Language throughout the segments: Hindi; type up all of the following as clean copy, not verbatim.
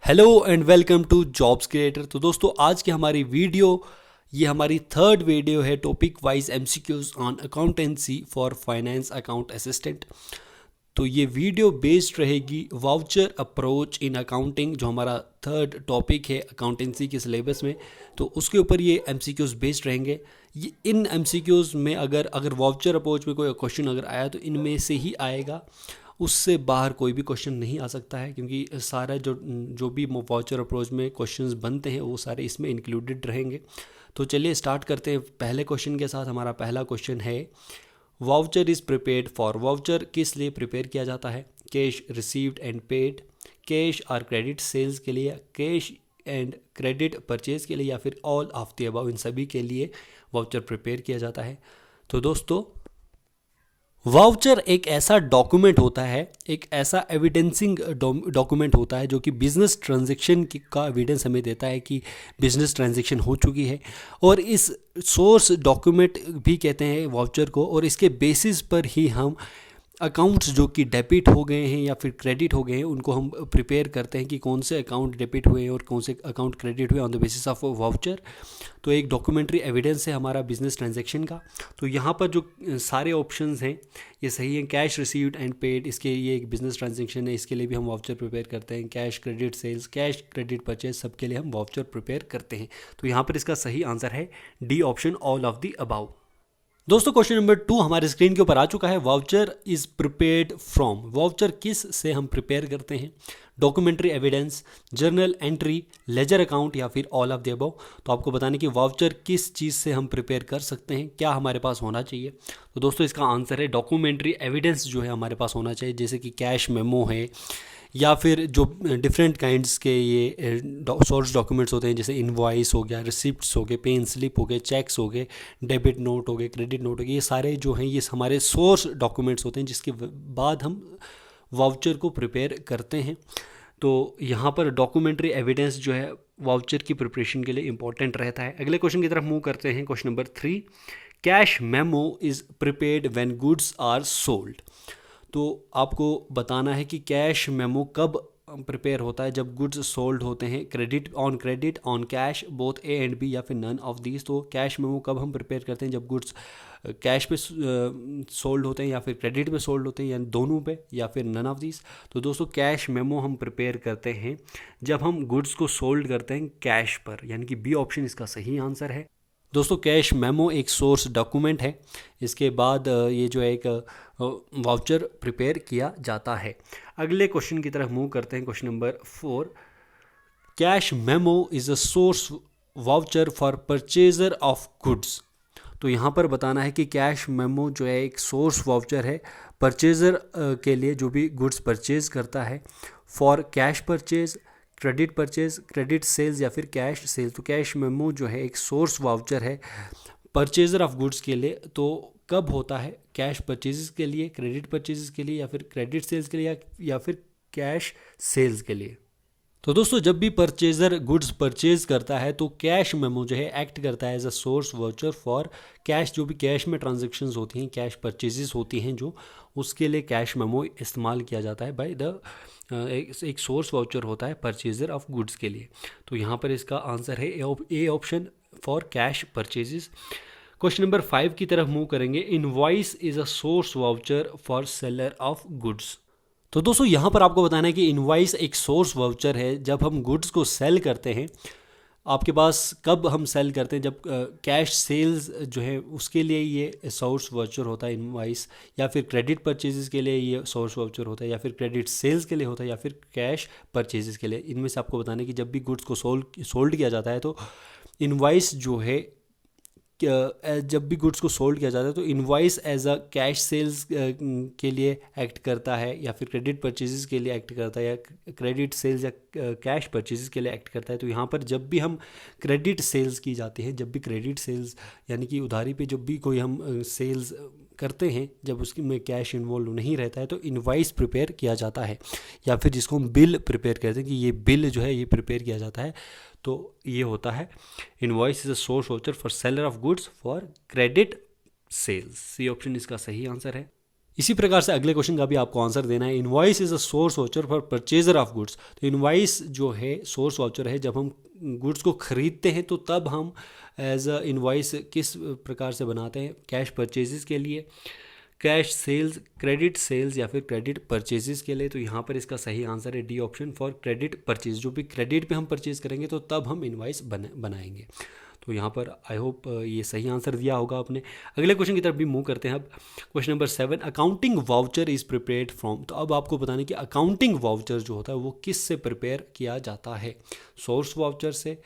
Hello and welcome to jobs creator. तो दोस्तों आज की हमारी वीडियो ये हमारी थर्ड वीडियो है topic wise MCQs on accountancy for finance account assistant. तो ये वीडियो बेस्ड रहेगी वाउचर अप्रोच इन अकाउंटिंग, जो हमारा थर्ड टॉपिक है अकाउंटेंसी के सिलेबस में। तो उसके ऊपर ये एमसीक्यूज बेस्ड रहेंगे। ये इन एमसीक्यूज में अगर वाउचर अप्रोच में कोई क्वेश्चन अगर आया तो इनमें से ही आएगा, उससे बाहर कोई भी क्वेश्चन नहीं आ सकता है, क्योंकि सारा जो भी वाउचर अप्रोच में क्वेश्चंस बनते हैं वो सारे इसमें इंक्लूडेड रहेंगे। तो चलिए स्टार्ट करते हैं पहले क्वेश्चन के साथ। हमारा पहला क्वेश्चन है voucher is prepared for. Voucher किस लिए प्रिपेयर किया जाता है? Cash received and paid, cash और क्रेडिट सेल्स के लिए, कैश एंड क्रेडिट परचेज के लिए, या फिर ऑल ऑफ द अबव, इन सभी के लिए वाउचर प्रिपेयर किया जाता है। तो दोस्तों वाउचर एक ऐसा डॉक्यूमेंट होता है, एक ऐसा एविडेंसिंग डॉक्यूमेंट होता है जो कि बिजनेस ट्रांजैक्शन का एविडेंस हमें देता है कि बिजनेस ट्रांजैक्शन हो चुकी है। और इस सोर्स डॉक्यूमेंट भी कहते हैं वाउचर को, और इसके बेसिस पर ही हम अकाउंट्स जो कि डेबिट हो गए हैं या फिर क्रेडिट हो गए हैं उनको हम प्रिपेयर करते हैं कि कौन से अकाउंट डेबिट हुए हैं और कौन से अकाउंट क्रेडिट हुए on the basis of voucher. तो एक डॉक्यूमेंट्री एविडेंस है हमारा बिजनेस ट्रांजैक्शन का। तो यहाँ पर जो सारे ऑप्शंस हैं ये सही हैं। कैश रिसीव्ड एंड पेड, इसके ये एक बिजनेस ट्रांजैक्शन है, इसके लिए भी हम वाउचर प्रिपेयर करते हैं। Cash credit sales, cash credit purchase, सबके लिए हम वाउचर प्रिपेयर करते हैं। तो यहाँ पर इसका सही आंसर है D option, all of the above. दोस्तों क्वेश्चन नंबर 2 हमारे स्क्रीन के ऊपर आ चुका है। Voucher is prepared from. Voucher किस से हम प्रिपेयर करते हैं? Documentary evidence, journal entry, ledger account, या फिर ऑल ऑफ द अबव। तो आपको बताने कि वाउचर किस चीज़ से हम प्रिपेयर कर सकते हैं, क्या हमारे पास होना चाहिए। तो दोस्तों इसका आंसर है डॉक्यूमेंट्री एविडेंस जो है हमारे पास होना चाहिए, जैसे कि कैश मेमो है, या फिर जो डिफरेंट काइंड्स के ये सोर्स डॉक्यूमेंट्स होते हैं, जैसे इनवॉइस हो गया, रिसिप्ट्स हो गए, पेन स्लिप हो गए, चेक्स हो गए, डेबिट नोट हो गए, क्रेडिट नोट हो गए। ये सारे जो हैं ये हमारे सोर्स डॉक्यूमेंट्स होते हैं जिसके बाद हम वाउचर को प्रिपेयर करते हैं। तो यहाँ पर डॉक्यूमेंट्री एविडेंस जो है वाउचर की प्रिपरेशन के लिए इंपॉर्टेंट रहता है। अगले क्वेश्चन की तरफ मूव करते हैं। Question number 3, cash memo is prepared when goods are sold. तो आपको बताना है कि कैश मेमो कब प्रिपेयर होता है? जब गुड्स सोल्ड होते हैं। Credit, on cash, both A and B, या फिर नन ऑफ दीज। तो कैश मेमो कब हम प्रिपेयर करते हैं? जब गुड्स कैश पे सोल्ड होते हैं, या फिर क्रेडिट पे सोल्ड होते हैं, या दोनों पे, या फिर नन ऑफ दीज। तो दोस्तों कैश मेमो हम प्रिपेयर करते हैं जब हम गुड्स को सोल्ड करते हैं कैश पर, यानी कि बी ऑप्शन इसका सही आंसर है। दोस्तों कैश मेमो एक सोर्स डॉक्यूमेंट है, इसके बाद ये जो है एक वाउचर प्रिपेयर किया जाता है। अगले क्वेश्चन की तरफ मूव करते हैं। Question number 4, cash memo is a source voucher for purchaser of goods. तो यहाँ पर बताना है कि कैश मेमो जो है एक सोर्स वाउचर है परचेजर के लिए, जो भी गुड्स परचेज करता है, for cash purchase, credit purchase, credit sales, या फिर कैश सेल्स। तो कैश मेमो जो है एक सोर्स वाउचर है परचेजर ऑफ गुड्स के लिए। तो कब होता है? कैश परचेजेस के लिए, क्रेडिट परचेजेस के लिए, या फिर क्रेडिट सेल्स के लिए, या फिर कैश सेल्स के लिए। तो दोस्तों जब भी परचेजर गुड्स परचेज करता है तो कैश मेमो जो है एक्ट करता है as a source voucher for cash. जो भी कैश में ट्रांजैक्शंस होती हैं, कैश परचेजेस होती हैं जो, उसके लिए कैश मेमो इस्तेमाल किया जाता है बाय द एक सोर्स वाउचर होता है परचेजर ऑफ गुड्स के लिए। तो यहाँ पर इसका आंसर है A option, for cash purchases. Question number 5 की तरफ मूव करेंगे। Invoice is a source voucher for seller of goods. तो दोस्तों यहाँ पर आपको बताना है कि इनवॉइस एक सोर्स वाउचर है जब हम गुड्स को सेल करते हैं। आपके पास कब हम सेल करते हैं? जब कैश सेल्स जो है उसके लिए ये सोर्स वाउचर होता है इनवॉइस, या फिर क्रेडिट परचेजेस के लिए ये सोर्स वाउचर होता है, या फिर क्रेडिट सेल्स के लिए होता है, या फिर कैश परचेजेस के लिए। इनमें से आपको बताना है कि जब भी गुड्स को सोल्ड किया जाता है तो इनवॉइस जो है, जब भी गुड्स को सोल्ड किया जाता है तो invoice as a cash sales के लिए एक्ट करता है, या फिर क्रेडिट परचेजेस के लिए एक्ट करता है, या क्रेडिट सेल्स या कैश परचेजेस के लिए एक्ट करता है। तो यहाँ पर जब भी हम क्रेडिट सेल्स की जाती है, जब भी क्रेडिट सेल्स यानी कि उधारी पे जब भी कोई हम सेल्स करते हैं, जब उसकी में कैश इन्वॉल्व नहीं रहता है, तो इनवॉइस प्रिपेयर किया जाता है, या फिर जिसको हम बिल प्रिपेयर करते हैं कि ये बिल जो है ये प्रिपेयर किया जाता है। तो ये होता है invoice is a source voucher for seller of goods for credit sales. C option इसका सही आंसर है। इसी प्रकार से अगले क्वेश्चन का भी आपको आंसर देना है। Invoice is a source voucher for purchaser of goods. तो इनवॉइस जो है सोर्स वाउचर है, जब हम गुड्स को खरीदते हैं तो तब हम एज अ इनवॉइस किस प्रकार से बनाते हैं, कैश परचेजेस के लिए, कैश सेल्स, क्रेडिट सेल्स या फिर क्रेडिट परचेजेस के लिए। तो यहाँ पर इसका सही आंसर है D option for credit purchase. जो भी क्रेडिट पे हम परचेज करेंगे तो तब हम इनवॉइस बनाएंगे। तो यहाँ पर आई होप ये सही आंसर दिया होगा आपने। अगले क्वेश्चन की तरफ भी मूव करते हैं अब। Question number 7, accounting voucher is prepared from. तो अब आपको बताना कि अकाउंटिंग वाउचर जो होता है वो किस से प्रिपेयर किया जाता है, सोर्स वाउचर से,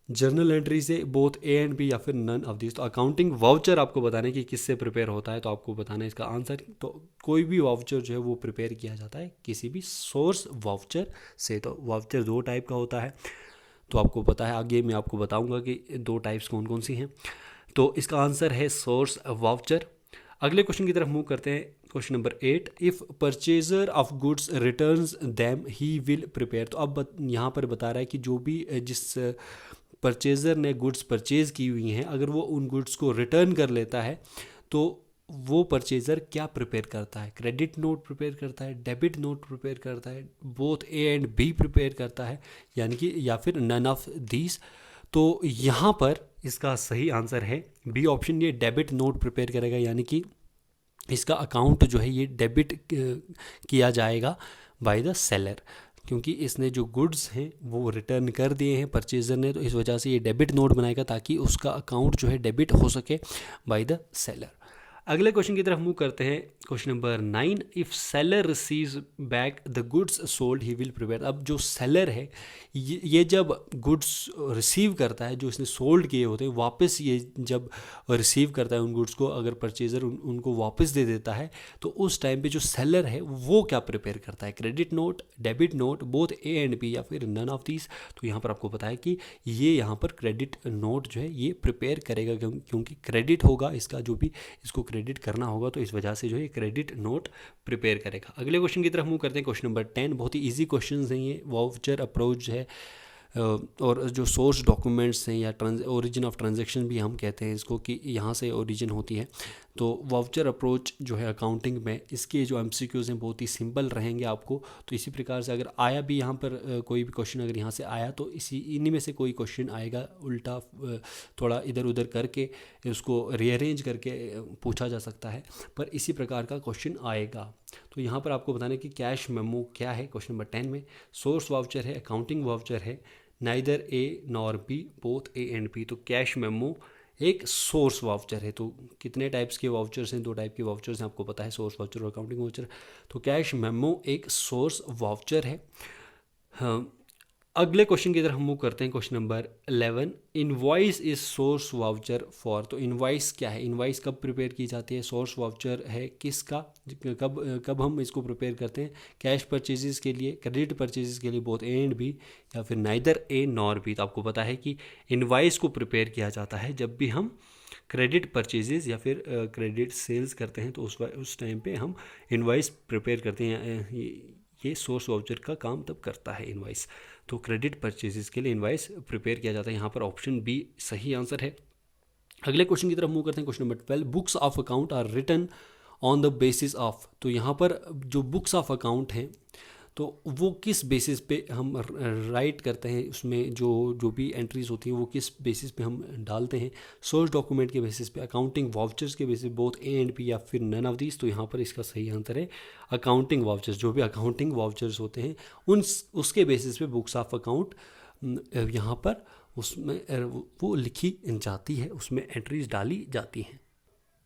जर्नल एंट्री से, बोथ ए एंड बी या फिर नन ऑफ दिस। तो अकाउंटिंग वाउचर आपको बताना है कि किससे प्रिपेयर होता है, तो आपको बताना है इसका आंसर। तो कोई भी वाउचर जो है वो प्रिपेयर किया जाता है किसी भी सोर्स वाउचर से। तो वाउचर 2 टाइप का होता है, तो आपको पता है, आगे मैं आपको बताऊंगा कि 2 टाइप्स कौन कौन सी हैं। तो इसका आंसर है सोर्स वाउचर। अगले क्वेश्चन की तरफ मूव करते हैं। Question number 8, if purchaser of goods returns them he will prepare. तो अब यहाँ पर बता रहा है कि जो भी जिस परचेज़र ने गुड्स परचेज़ की हुई हैं, अगर वो उन गुड्स को रिटर्न कर लेता है तो वो परचेज़र क्या प्रिपेयर करता है, क्रेडिट नोट प्रिपेयर करता है, डेबिट नोट प्रिपेयर करता है, both A and be prepare करता है, यानी कि या फिर नन ऑफ दीज। तो यहाँ पर इसका सही आंसर है बी ऑप्शन, ये डेबिट नोट प्रिपेयर करेगा, यानी कि इसका अकाउंट जो है ये डेबिट किया जाएगा बाय द सेलर, क्योंकि इसने जो गुड्स हैं वो रिटर्न कर दिए हैं परचेजर ने, तो इस वजह से ये डेबिट नोट बनाएगा ताकि उसका अकाउंट जो है डेबिट हो सके बाय द सेलर। अगले क्वेश्चन की तरफ मूव करते हैं। Question number 9, if seller receives back the goods sold he will prepare. अब जो सेलर है ये जब गुड्स रिसीव करता है, जो इसने सोल्ड किए होते हैं, वापस ये जब रिसीव करता है उन गुड्स को, अगर परचेजर उनको वापस दे देता है, तो उस टाइम पे जो सेलर है वो क्या प्रिपेयर करता है, credit note, debit note, both A and B या फिर नन ऑफ दीज। तो यहाँ पर आपको पता है कि ये यहाँ पर क्रेडिट नोट जो है ये प्रिपेयर करेगा, क्योंकि क्रेडिट होगा इसका, जो भी इसको क्रेडिट करना होगा, तो इस वजह से जो है क्रेडिट नोट प्रिपेयर करेगा। अगले क्वेश्चन की तरफ मूव करते हैं। क्वेश्चन नंबर 10, बहुत ही इजी क्वेश्चन हैं ये। वाउचर अप्रोच है और जो सोर्स डॉक्यूमेंट्स हैं या ओरिजिन ऑफ ट्रांजैक्शन भी हम कहते हैं इसको, कि यहाँ से ओरिजिन होती है। तो वाउचर अप्रोच जो है अकाउंटिंग में, इसके जो एमसीक्यूज़ हैं बहुत ही सिंपल रहेंगे आपको। तो इसी प्रकार से अगर आया भी यहाँ पर कोई भी क्वेश्चन अगर यहाँ से आया तो इन्हीं में से कोई क्वेश्चन आएगा, उल्टा थोड़ा इधर उधर करके उसको रीअरेंज करके पूछा जा सकता है, पर इसी प्रकार का क्वेश्चन आएगा। तो यहाँ पर आपको बताना है कि कैश मेमो क्या है। क्वेश्चन नंबर 10 में सोर्स वाउचर है, अकाउंटिंग वाउचर है, neither A nor B, both A and B. तो कैश मेमो एक सोर्स वाउचर है। तो कितने टाइप्स के वाउचर्स हैं, 2 टाइप के वाउचर्स हैं, आपको पता है, सोर्स वाउचर और अकाउंटिंग वाउचर। तो कैश मेमो एक सोर्स वाउचर है। हाँ, अगले क्वेश्चन की तरफ हम मूव करते हैं। Question number 11, invoice is source voucher for. तो इनवॉइस क्या है, इनवॉइस कब प्रिपेयर की जाती है, सोर्स वाउचर है किसका, कब हम इसको प्रिपेयर करते हैं, कैश परचेजेस के लिए, क्रेडिट परचेजेस के लिए, बोथ ए एंड बी या फिर नाइदर ए नॉर बी। तो आपको पता है कि इनवॉइस को प्रिपेयर किया जाता है जब भी हम क्रेडिट परचेजेस या फिर क्रेडिट सेल्स करते हैं, तो उस टाइम पे हम इनवॉइस प्रिपेयर करते हैं। ये सोर्स वाउचर का काम तब करता है इनवॉइस। तो क्रेडिट परचेजेस के लिए इनवॉइस प्रिपेयर किया जाता है। यहाँ पर ऑप्शन बी सही आंसर है। अगले क्वेश्चन की तरफ मूव करते हैं। Question number 12, books of account are written on the basis of. तो यहाँ पर जो बुक्स ऑफ अकाउंट हैं तो वो किस बेसिस पे हम राइट करते हैं, उसमें जो भी एंट्रीज होती हैं वो किस बेसिस पे हम डालते हैं, सोर्स डॉक्यूमेंट के बेसिस पे, अकाउंटिंग वाउचर्स के basis, both A and B या फिर नन ऑफ दीज। तो यहाँ पर इसका सही आंसर है अकाउंटिंग वाउचर्स। जो भी अकाउंटिंग वाउचर्स होते हैं उसके बेसिस पे बुक्स ऑफ अकाउंट यहाँ पर उसमें वो लिखी जाती है, उसमें एंट्रीज डाली जाती हैं।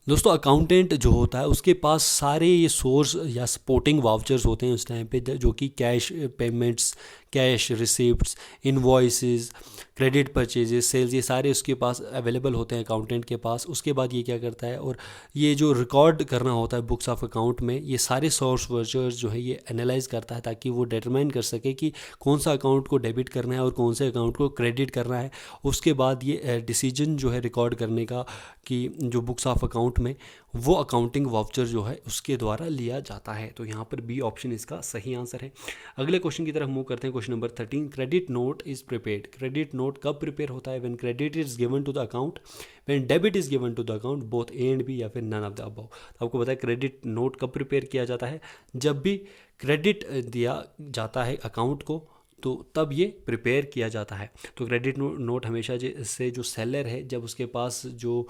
दोस्तों अकाउंटेंट जो होता है उसके पास सारे ये सोर्स या सपोर्टिंग वाउचर्स होते हैं उस टाइम पे, जो कि cash payments, cash receipts, invoices, credit purchases, sales, ये सारे उसके पास अवेलेबल होते हैं अकाउंटेंट के पास। उसके बाद ये क्या करता है, और ये जो रिकॉर्ड करना होता है बुक्स ऑफ अकाउंट में, ये सारे सोर्स वाउचर्स जो है ये एनालाइज करता है ताकि वो डिटरमाइन कर सके कि कौन सा अकाउंट को डेबिट करना है और कौन से अकाउंट को क्रेडिट करना है। उसके बाद ये डिसीजन जो है रिकॉर्ड करने का कि जो बुक्स ऑफ अकाउंट में वो अकाउंटिंग वाउचर जो है उसके द्वारा लिया जाता है। तो यहाँ पर बी ऑप्शन इसका सही आंसर है। अगले क्वेश्चन की तरफ मूव करते हैं। Question number 13, credit note is prepared. Credit note कब प्रिपेयर होता है? When credit is given to the account, when debit is given to the account, both A and B, या फिर नन ऑफ द अबव। तो आपको पता है क्रेडिट नोट कब प्रिपेयर किया जाता है? जब भी क्रेडिट दिया जाता है अकाउंट को, तो तब ये प्रिपेयर किया जाता है। तो क्रेडिट नोट हमेशा से जो सेलर है, जब उसके पास जो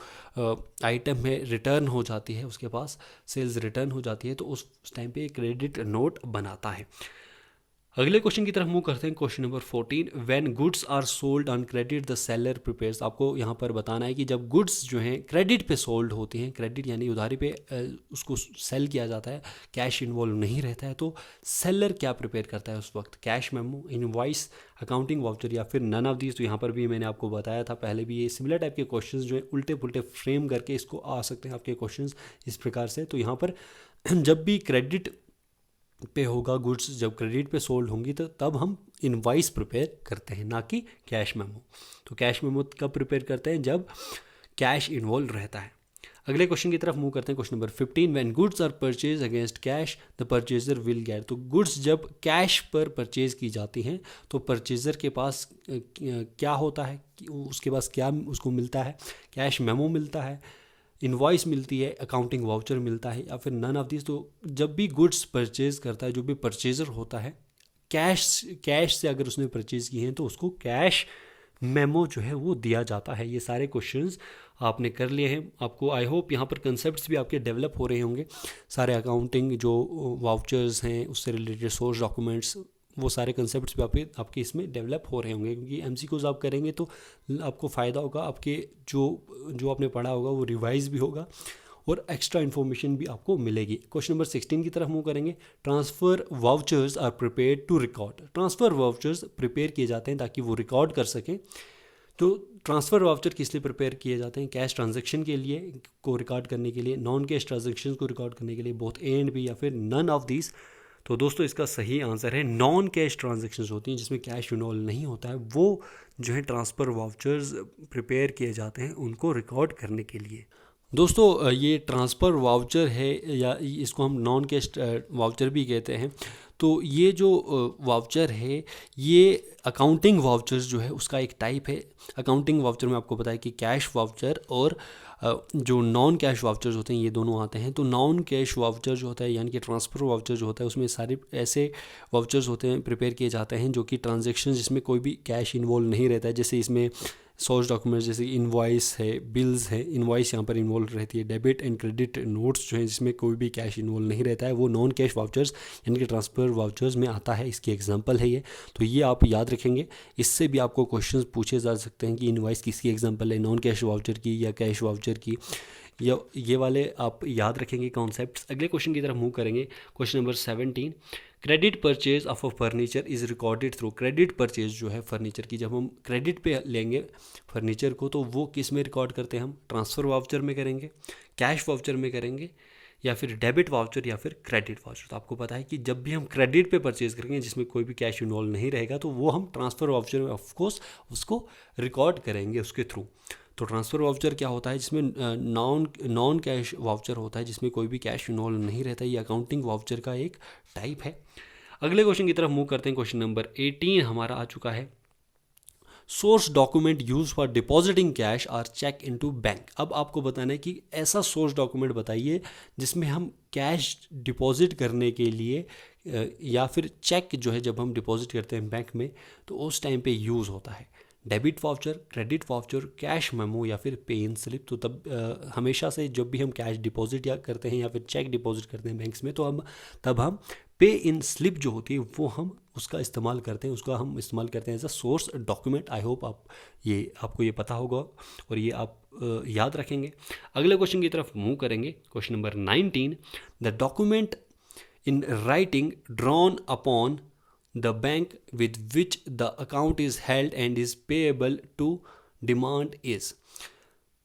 आइटम है रिटर्न हो जाती है, उसके पास सेल्स रिटर्न हो जाती है, तो उस टाइम पे क्रेडिट नोट बनाता है। अगले क्वेश्चन की तरफ मूव करते हैं। Question number 14, when goods are sold on credit the seller prepares. आपको यहाँ पर बताना है कि जब गुड्स जो हैं क्रेडिट पे सोल्ड होती हैं, क्रेडिट यानी उधारी पे उसको सेल किया जाता है, कैश इन्वॉल्व नहीं रहता है, तो सेलर क्या प्रिपेयर करता है उस वक्त? Cash memo, invoice, accounting voucher, या फिर नन ऑफ दीज। तो यहाँ पर भी मैंने आपको बताया था पहले भी, ये सिमिलर टाइप के क्वेश्चन जो है उल्टे पुल्टे फ्रेम करके इसको आ सकते हैं आपके क्वेश्चन इस प्रकार से। तो यहाँ पर जब भी क्रेडिट पे होगा गुड्स, जब क्रेडिट पे सोल्ड होंगी, तो तब हम इनवॉइस प्रिपेयर करते हैं, ना कि कैश मेमो। तो कैश मेमो कब प्रिपेयर करते हैं? जब कैश इन्वॉल्व रहता है। अगले क्वेश्चन की तरफ मूव करते हैं। Question number 15, when goods are purchase against cash the purchaser will get. तो गुड्स जब कैश पर परचेज की जाती हैं, तो परचेजर के पास क्या होता है? उसके पास क्या उसको मिलता है? कैश मेमो मिलता है, इनवॉइस मिलती है, अकाउंटिंग वाउचर मिलता है, या फिर नन ऑफ दिस। तो जब भी गुड्स परचेज करता है, जो भी परचेजर होता है, कैश से अगर उसने परचेज की हैं, तो उसको कैश मेमो जो है वो दिया जाता है। ये सारे क्वेश्चंस आपने कर लिए हैं। आपको आई होप यहाँ पर कंसेप्ट्स भी आपके डेवलप हो रहे होंगे। सारे अकाउंटिंग जो वाउचर्स हैं, उससे रिलेटेड सोर्स डॉक्यूमेंट्स, वो सारे कंसेप्ट्स भी आपके इसमें डेवलप हो रहे होंगे, क्योंकि एमसीक्यूज आप करेंगे तो आपको फ़ायदा होगा। आपके जो आपने पढ़ा होगा वो रिवाइज भी होगा और एक्स्ट्रा इन्फॉर्मेशन भी आपको मिलेगी। क्वेश्चन नंबर 16 की तरफ मूव करेंगे। Transfer vouchers are prepared to record. Transfer vouchers prepare किए जाते हैं ताकि वो रिकॉर्ड कर सकें। तो ट्रांसफ़र वाउचर किस लिए प्रिपेयर किए जाते हैं? कैश ट्रांजैक्शन के लिए को रिकॉर्ड करने के लिए, नॉन कैश ट्रांजैक्शन को रिकॉर्ड करने के लिए, बोथ ए एंड बी, या फिर नन ऑफ दिस। तो दोस्तों इसका सही आंसर है नॉन कैश ट्रांजैक्शंस होती हैं जिसमें कैश इन्वॉल्व नहीं होता है, वो जो है ट्रांसफ़र वाउचर्स प्रिपेयर किए जाते हैं उनको रिकॉर्ड करने के लिए। दोस्तों ये ट्रांसफ़र वाउचर है, या इसको हम नॉन कैश वाउचर भी कहते हैं। तो ये जो वाउचर है, ये अकाउंटिंग वाउचर्स जो है उसका एक टाइप है। अकाउंटिंग वाउचर में आपको पता है कि कैश वाउचर और जो नॉन कैश वाउचर्स होते हैं, ये दोनों आते हैं। तो नॉन कैश वाउचर जो होता है, यानी कि ट्रांसफ़र वाउचर जो होता है, उसमें सारे ऐसे वाउचर्स होते हैं, प्रिपेयर किए जाते हैं जो कि ट्रांजैक्शन जिसमें कोई भी कैश इन्वॉल्व नहीं रहता है। जैसे इसमें सोर्स डॉक्यूमेंट्स जैसे इनवॉइस है, बिल्स है, इनवॉइस यहाँ पर इन्वॉल्व रहती है। डेबिट एंड क्रेडिट नोट्स जो है जिसमें कोई भी कैश इन्वॉल्व नहीं रहता है, वो नॉन कैश वाउचर्स यानी कि ट्रांसफ़र वाउचर्स में आता है। इसकी एग्जांपल है ये, तो ये आप याद रखेंगे। इससे भी आपको क्वेश्चंस पूछे जा सकते हैं कि इनवॉइस किसकी एग्जांपल है, नॉन कैश वाउचर की या कैश वाउचर की, या ये वाले आप याद रखेंगे कॉन्सेप्ट्स। अगले क्वेश्चन की तरफ मूव करेंगे। Question number 17, credit purchase of a furniture is recorded through. Credit purchase जो है फर्नीचर की, जब हम क्रेडिट पे लेंगे फर्नीचर को, तो वो किस में रिकॉर्ड करते हैं? हम ट्रांसफ़र वाउचर में करेंगे, कैश वाउचर में करेंगे, या फिर डेबिट वाउचर, या फिर क्रेडिट वाउचर। तो आपको पता है कि जब भी हम क्रेडिट पे परचेज करेंगे जिसमें कोई भी कैश इन्वॉल्व नहीं रहेगा, तो वो हम ट्रांसफ़र वाउचर में ऑफकोर्स उसको रिकॉर्ड करेंगे उसके थ्रू। तो ट्रांसफ़र वाउचर क्या होता है? जिसमें नॉन कैश वाउचर होता है जिसमें कोई भी कैश इन्वॉल्व नहीं रहता है। ये अकाउंटिंग वाउचर का एक टाइप है। अगले क्वेश्चन की तरफ मूव करते हैं। क्वेश्चन नंबर 18 हमारा आ चुका है। Source document use for depositing cash or cheque into bank. अब आपको बताना है कि ऐसा सोर्स डॉक्यूमेंट बताइए जिसमें हम कैश डिपॉजिट करने के लिए या फिर चेक जो है जब हम डिपॉजिट करते हैं बैंक में, तो उस टाइम पे यूज़ होता है। Debit voucher, credit voucher, cash memo, या फिर पे इन स्लिप। तो तब हमेशा से जब भी हम कैश डिपॉजिट या करते हैं या फिर चेक डिपॉजिट करते हैं बैंक्स में, तो तब हम पे इन स्लिप जो होती है वो हम उसका इस्तेमाल करते हैं, उसका हम इस्तेमाल करते हैं as a source document. I hope आपको ये पता होगा और ये आप याद रखेंगे। अगले क्वेश्चन की तरफ मूव करेंगे। Question number 19, the document in writing drawn upon the bank with which the account is held and is payable to demand is।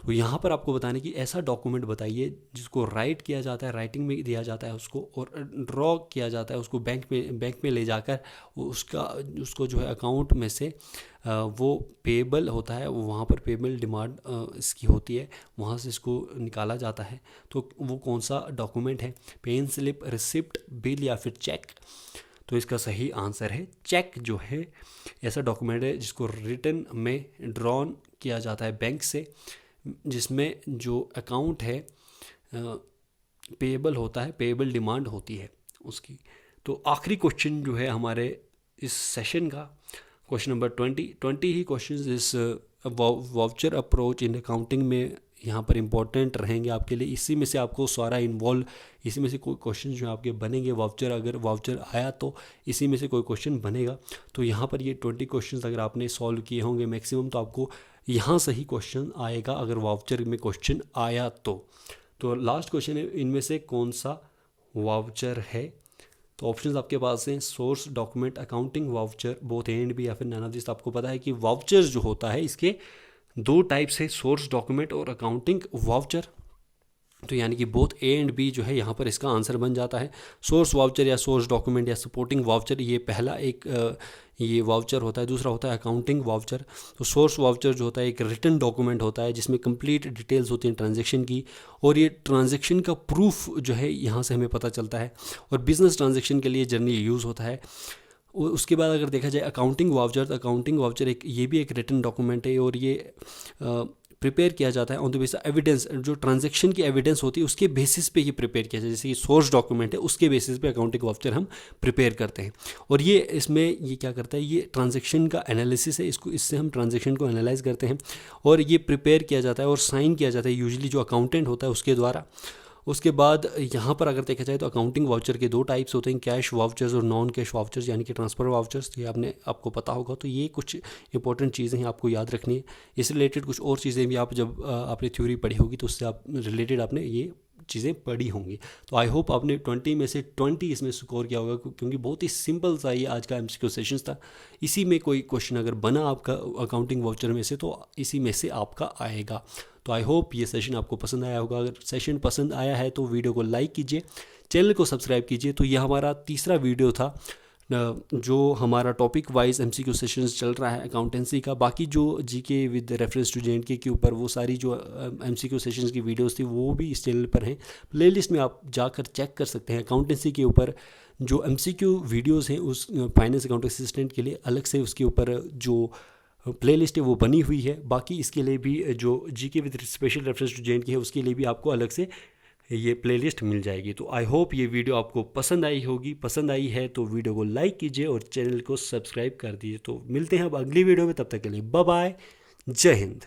तो यहाँ पर आपको बताने की ऐसा डॉक्यूमेंट बताइए जिसको राइट किया जाता है, राइटिंग में दिया जाता है उसको, और ड्रॉ किया जाता है उसको बैंक में ले जाकर उसको जो है अकाउंट में से वो पेबल होता है, वो वहाँ पर पेबल डिमांड इसकी होती है, वहाँ से इसको निकाला जाता है। तो वो कौन सा डॉक्यूमेंट है? पे इन स्लिप, रिसिप्ट, बिल, या फिर चेक। तो इसका सही आंसर है चेक जो है ऐसा डॉक्यूमेंट है जिसको रिटन में ड्रॉन किया जाता है बैंक से, जिसमें जो अकाउंट है पेएबल होता है, पेएबल डिमांड होती है उसकी। तो आखिरी क्वेश्चन जो है हमारे इस सेशन का, क्वेश्चन नंबर 20 ही क्वेश्चन इस वाउचर अप्रोच इन अकाउंटिंग में यहाँ पर इम्पोर्टेंट रहेंगे आपके लिए। इसी में से आपको सारा इन्वॉल्व, इसी में से कोई क्वेश्चन जो आपके बनेंगे, वाउचर अगर वाउचर आया तो इसी में से कोई क्वेश्चन बनेगा। तो यहाँ पर ये 20 क्वेश्चन अगर आपने सॉल्व किए होंगे मैक्सिमम, तो आपको यहाँ सही क्वेश्चन आएगा अगर वाउचर में क्वेश्चन आया तो लास्ट क्वेश्चन है, इनमें से कौन सा वाउचर है? तो ऑप्शंस आपके पास हैं source document, accounting voucher, both A and B, या फिर नन ऑफ दिस। आपको पता है कि वाउचर्स जो होता है इसके 2 टाइप्स है, सोर्स डॉक्यूमेंट और अकाउंटिंग वाउचर। तो यानी कि बोथ ए एंड बी जो है यहाँ पर इसका आंसर बन जाता है। सोर्स वाउचर या सोर्स डॉक्यूमेंट या सपोर्टिंग वाउचर, ये पहला एक ये वाउचर होता है। दूसरा होता है अकाउंटिंग वाउचर। तो सोर्स वाउचर जो होता है एक रिटन डॉक्यूमेंट होता है जिसमें कंप्लीट डिटेल्स होती हैं ट्रांजैक्शन की, और ये ट्रांजैक्शन का प्रूफ जो है यहाँ से हमें पता चलता है, और बिजनेस ट्रांजैक्शन के लिए जनरली यूज़ होता है। उसके बाद अगर देखा जाए अकाउंटिंग वाउचर, तो अकाउंटिंग वाउचर ये भी एक रिटन डॉक्यूमेंट है, और ये प्रिपेयर किया जाता है ऑन द बेसिस एविडेंस, जो ट्रांजैक्शन की एविडेंस होती है उसके बेसिस पे ये प्रिपेयर किया जाता है। जैसे ये सोर्स डॉक्यूमेंट है, उसके बेसिस पे अकाउंटिंग वाउचर हम प्रिपेयर करते हैं। और ये इसमें ये क्या करता है, ये ट्रांजैक्शन का एनालिसिस है, इससे हम ट्रांजैक्शन को एनालाइज करते हैं, और ये प्रिपेयर किया जाता है और साइन किया जाता है यूजुअली जो अकाउंटेंट होता है उसके द्वारा। उसके बाद यहाँ पर अगर देखा जाए तो अकाउंटिंग वाउचर के 2 टाइप्स होते हैं, कैश वाउचर्स और नॉन कैश वाउचर्स, यानी कि ट्रांसफ़र वाउचर्स। ये आपको पता होगा। तो ये कुछ इंपॉर्टेंट चीज़ें हैं आपको याद रखनी है। इससे रिलेटेड कुछ और चीज़ें भी आप जब आपने थ्योरी पढ़ी होगी तो उससे आप रिलेटेड आपने ये चीज़ें पढ़ी होंगी। तो आई होप आपने 20 में से 20 इसमें स्कोर किया होगा, क्योंकि बहुत ही सिंपल सा ये आज का MCQ सेशन था। इसी में कोई क्वेश्चन अगर बना आपका अकाउंटिंग वाउचर में से, तो इसी में से आपका आएगा। तो आई होप ये सेशन आपको पसंद आया होगा। अगर सेशन पसंद आया है तो वीडियो को लाइक कीजिए, चैनल को सब्सक्राइब कीजिए। तो ये हमारा तीसरा वीडियो था जो हमारा टॉपिक वाइज MCQ सेशंस चल रहा है अकाउंटेंसी का। बाकी जो GK with reference to JNK के ऊपर वो सारी जो MCQ सेशंस की वीडियोस थी वो भी इस चैनल पर हैं। प्लेलिस्ट में आप जाकर चेक कर सकते हैं। अकाउंटेंसी के ऊपर जो MCQ वीडियोस हैं उस फाइनेंस अकाउंट असिस्टेंट के लिए अलग से उसके ऊपर जो प्लेलिस्ट है वो बनी हुई है। बाकी इसके लिए भी जो GK with special reference to JNK है उसके लिए भी आपको अलग से ये प्लेलिस्ट मिल जाएगी। तो आई होप ये वीडियो आपको पसंद आई होगी। पसंद आई है तो वीडियो को लाइक कीजिए और चैनल को सब्सक्राइब कर दीजिए। तो मिलते हैं अब अगली वीडियो में, तब तक के लिए बाय बाय, जय हिंद।